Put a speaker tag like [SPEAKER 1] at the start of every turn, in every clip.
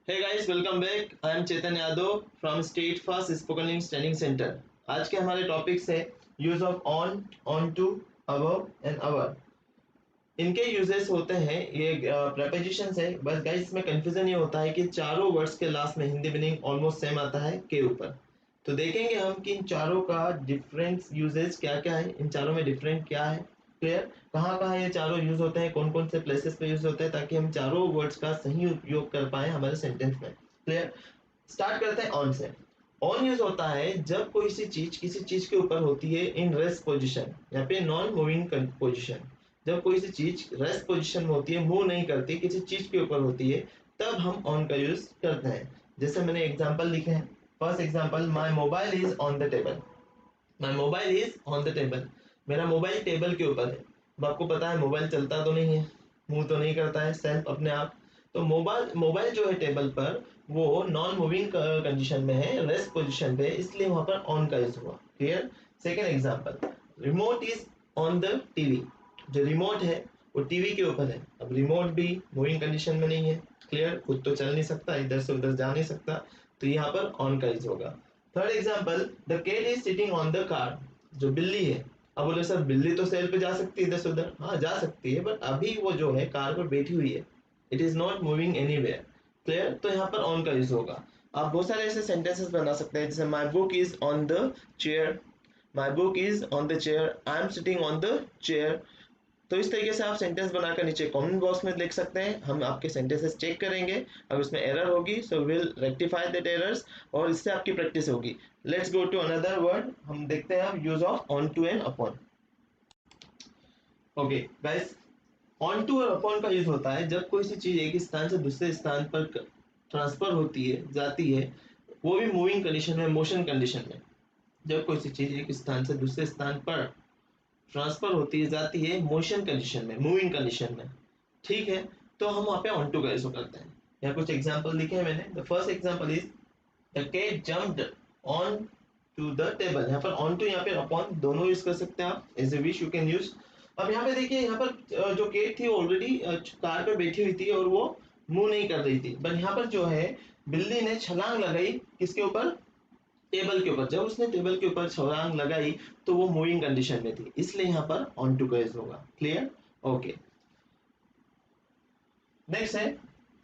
[SPEAKER 1] Hey guys, welcome back. I am Chetan Yadav from State Fast Spoken English Training Center. आज के हमारे topics है use of on to, above and over. इनके uses होते हैं, ये प्रेपोजिशंस है। बस गाइस इसमें कंफ्यूजन ये होता है कि चारों वर्ड्स के लास्ट में हिंदी मीनिंग ऑलमोस्ट सेम आता है के ऊपर। तो देखेंगे हम कि इन चारों का डिफरेंट यूजेस क्या क्या है, इन चारों में डिफरेंट क्या है, क्लियर, कहाँ कहाँ ये चारों यूज होते हैं, कौन कौन से प्लेसेस पे यूज होते हैं, ताकि हम चारों वर्ड्स का सही उपयोग कर पाए हमारे सेंटेंस में। क्लियर। स्टार्ट करते हैं ऑन से। ऑन यूज होता है जब कोई सी चीज किसी चीज के ऊपर होती है इन रेस्ट पोजिशन या फिर नॉन मूविंग पोजिशन। जब कोई सी चीज रेस्ट पोजिशन में होती है, मूव नहीं करती, किसी चीज के ऊपर होती है, तब हम ऑन का यूज करते हैं। जैसे मैंने एग्जांपल लिखे हैं। First example, my mobile is on the table. My mobile is on the table. मेरा मोबाइल टेबल के ऊपर है। अब आपको पता है मोबाइल चलता तो नहीं है, मूव तो नहीं करता है सेल्फ अपने आप। तो मोबाइल मोबाइल जो है टेबल पर, वो नॉन मूविंग कंडीशन में है, रेस्ट पोजीशन पे है, इसलिए वहां पर ऑन का यूज हुआ। Clear. Second example, remote is on the TV. जो रिमोट है वो टीवी के ऊपर है। अब रिमोट भी मूविंग कंडीशन में नहीं है। क्लियर, खुद तो चल नहीं सकता, इधर से उधर जा नहीं सकता, तो यहाँ पर ऑन का यूज होगा। Third example, the cat is sitting on the car. जो बिल्ली है, अब बोले सर बिल्ली तो सेल पे जा सकती है इधर से उधर, हाँ जा सकती है, बट अभी वो जो है कार पर बैठी हुई है, it is not moving anywhere. Clear, तो यहाँ पर ऑन का यूज होगा। आप बहुत सारे ऐसे सेंटेंसेस बना सकते हैं, जैसे my book is on the chair. My book is on the chair, I am sitting on the chair. तो इस तरीके से आप सेंटेंस बनाकर नीचे कमेंट बॉक्स में लिख सकते हैं। हम आपके सेंटेंसेस चेक करेंगे, अब इसमें एरर होगी so will rectify that errors, और इससे आपकी प्रैक्टिस होगी। Let's go to another word. हम देखते हैं अब use of on to and upon. Okay guys, on to और अपॉन का यूज होता है जब कोई सी चीज एक स्थान से दूसरे स्थान पर ट्रांसफर होती है, जाती है, वो भी मूविंग कंडीशन में, मोशन कंडीशन में। जब कोई सी चीज एक स्थान से दूसरे स्थान पर ट्रांसफर होती है, जाती है, मोशन कंडीशन में, मूविंग कंडीशन में, ठीक है, तो हम वहां पे ऑन टू का यूज करते हैं। यहाँ कुछ एग्जांपल लिखे हैं मैंने। The first example is the cat jumped on to the table. यहाँ पर ऑन टू, यहाँ पे अपॉन, दोनों यूज कर सकते हैं आप, as a wish you can use. अब यहाँ पे देखिए, यहाँ पर जो केट थी ऑलरेडी कार पे बैठी हुई थी और वो मूव नहीं कर रही थी, बट यहाँ पर जो है बिल्ली ने छलांग लगाई किसके ऊपर, टेबल के ऊपर। जब उसने टेबल के ऊपर छलांग लगाई तो वो मूविंग कंडीशन में थी, इसलिए यहाँ पर ऑन टू का यूज होगा। क्लियर। ओके, नेक्स्ट है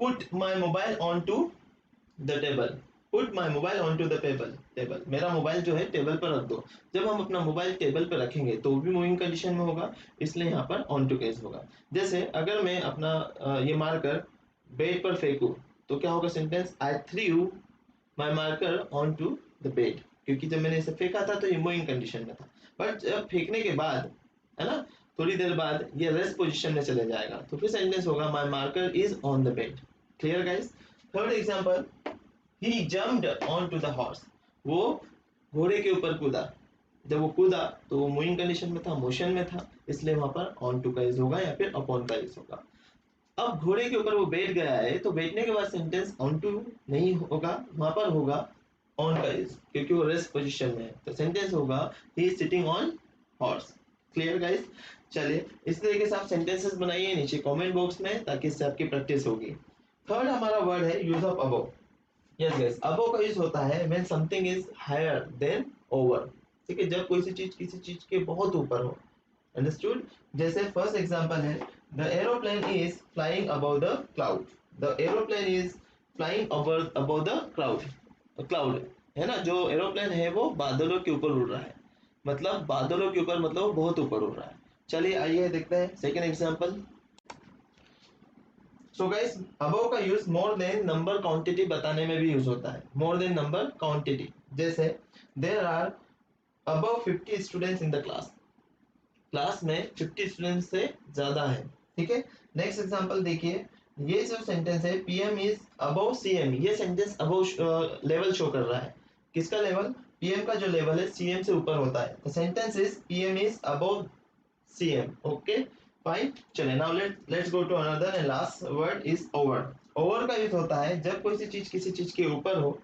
[SPEAKER 1] put my mobile on to the table. Put my mobile on to the table, मेरा मोबाइल जो है टेबल पर रख दो। जब हम अपना मोबाइल टेबल पर रखेंगे तो वो भी मूविंग कंडीशन में होगा, इसलिए यहाँ पर ऑन टू केस होगा। जैसे अगर मैं अपना ये मार्कर बेड पर फेंकूं, तो क्या होगा sentence, I threw my marker on to the bed. क्योंकि जब मैंने इसे फेंका था तो ये मूविंग कंडीशन में था, बट जब फेंकने के बाद, है ना, थोड़ी देर बाद ये रेस्ट पोजीशन में चले जाएगा, तो फिर सेंटेंस होगा my marker is on the bed. Clear guys. Third example, he jumped on to the horse. वो घोड़े के ऊपर कूदा। जब वो कूदा तो वो मूविंग कंडीशन में था, मोशन में था, इसलिए वहां पर ऑन टू का यूज होगा या फिर अपॉन का यूज होगा। अब घोड़े के ऊपर वो बैठ गया है, तो बैठने के बाद सेंटेंस ऑन टू नहीं होगा, वहां पर होगा ऑन का यूज, क्योंकि वो रेस्ट पोजीशन में है, तो सेंटेंस होगा he is sitting on horse. Clear guys. चलिए इस तरीके से आप सेंटेंसेस बनाइए नीचे कमेंट बॉक्स में, ताकि इससे आपकी प्रैक्टिस होगी। थर्ड हमारा वर्ड है use of above. Yes guys, above का यूज होता है when something is higher than over. ठीक है, जब कोई सी चीज किसी चीज के बहुत ऊपर हो। अंडरस्टूड। जैसे फर्स्ट एग्जांपल है, the aeroplane is flying above the cloud. The aeroplane is flying above the cloud. है ना, जो एरोप्लेन है वो बादलों के ऊपर उड़ रहा है, मतलब बादलों के ऊपर, मतलब बहुत ऊपर उड़ रहा है। चलिए आइए देखते हैं second example. So guys, above का use more than number quantity बताने में भी यूज होता है। मोर देन नंबर क्वांटिटी, जैसे there are above 50 students in the class. Class में 50 स्टूडेंट्स से ज्यादा है। ठीक है। नेक्स्ट एग्जांपल देखिए, ये जो सेंटेंस है, पीएम इज अबव सीएम। ये सेंटेंस अबव लेवल शो कर रहा है। किसका लेवल, पीएम का जो लेवल है सीएम से ऊपर होता है। The sentence is PM is above CM. Okay fine. चले now let's go to another and last word is over. Over का यूज होता है जब कोई सी चीज किसी चीज के ऊपर हो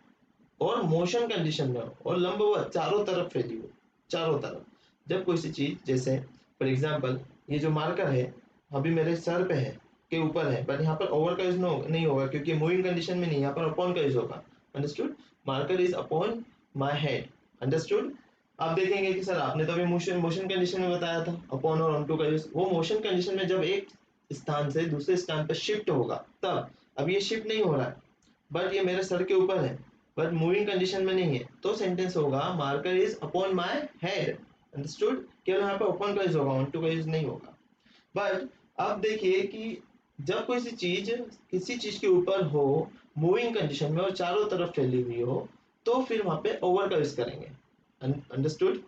[SPEAKER 1] और मोशन कंडीशन में हो और लंबवत चारों तरफ फैली हो, चारों तरफ। जब कोई सी चीज, जैसे फॉर एग्जांपल ये जो मार्कर है अभी मेरे सर पे है, के ऊपर है, बट यहाँ पर ओवर का यूज नहीं होगा क्योंकि मूविंग कंडीशन में नहीं, यहाँ पर अपॉन का यूज होगा। Understood? Marker is upon my head. Understood? आप देखेंगे कि सर आपने तो अभी मोशन कंडीशन में बताया था अपॉन और ऑन टू का यूज। वो मोशन कंडीशन में जब एक स्थान से दूसरे स्थान पर शिफ्ट होगा तब। अब ये शिफ्ट नहीं हो रहा है, बट ये मेरे सर के ऊपर है, बट मूविंग कंडीशन में नहीं है, तो सेंटेंस होगा marker is upon my head. Understood? केवल यहाँ पे अपॉन का यूज होगा, ऑन टू का यूज नहीं होगा। बट अब देखिए कि जब कोई सी चीज किसी चीज के ऊपर हो मूविंग कंडीशन में और चारों तरफ फैली हुई हो, तो फिर वहां पे ओवर का यूज करेंगे। अंडरस्टूड?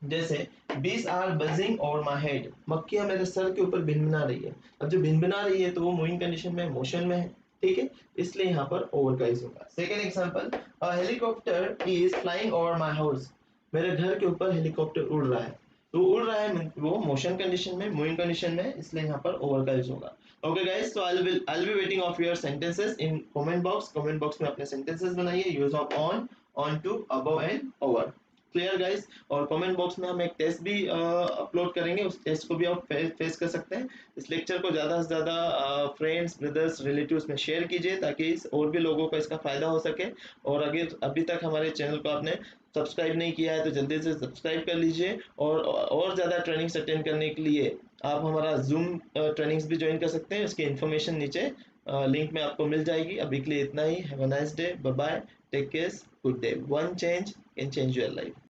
[SPEAKER 1] जैसे bees are buzzing over my head, मक्खियां मेरे सर के ऊपर भिनभिना रही है। अब जो भिनभिना रही है तो वो मूविंग कंडीशन में मोशन में है, ठीक है, इसलिए यहाँ पर ओवर का यूज होगा। Second example, helicopter is flying over my house, मेरे घर के ऊपर हेलीकॉप्टर उड़ रहा है। तो उड़ रहा है वो मोशन कंडीशन में, मूविंग कंडीशन में, इसलिए यहाँ पर ओवर का यूज होगा। ओके गाइस, तो I'll be waiting of your sentences in comment box में अपने sentences बनाइए, use of on to, above and over. Clear guys? और कमेंट बॉक्स में हम एक टेस्ट भी अपलोड करेंगे, उस टेस्ट को भी आप फेस कर सकते हैं। इस लेक्चर को ज़्यादा से ज़्यादा फ्रेंड्स, ब्रदर्स, रिलेटिव्स में शेयर कीजिए ताकि और भी लोगों को इसका फ़ायदा हो सके। और अगर अभी तक हमारे चैनल को आपने सब्सक्राइब नहीं किया है तो जल्दी से सब्सक्राइब कर लीजिए। और ज़्यादा ट्रेनिंग्स अटेंड करने के लिए आप हमारा जूम ट्रेनिंग्स भी ज्वाइन कर सकते हैं, उसकी इन्फॉर्मेशन नीचे लिंक में आपको मिल जाएगी। अभी के लिए इतना ही। Have a nice day, bye bye, take care, good day. One change can change your life.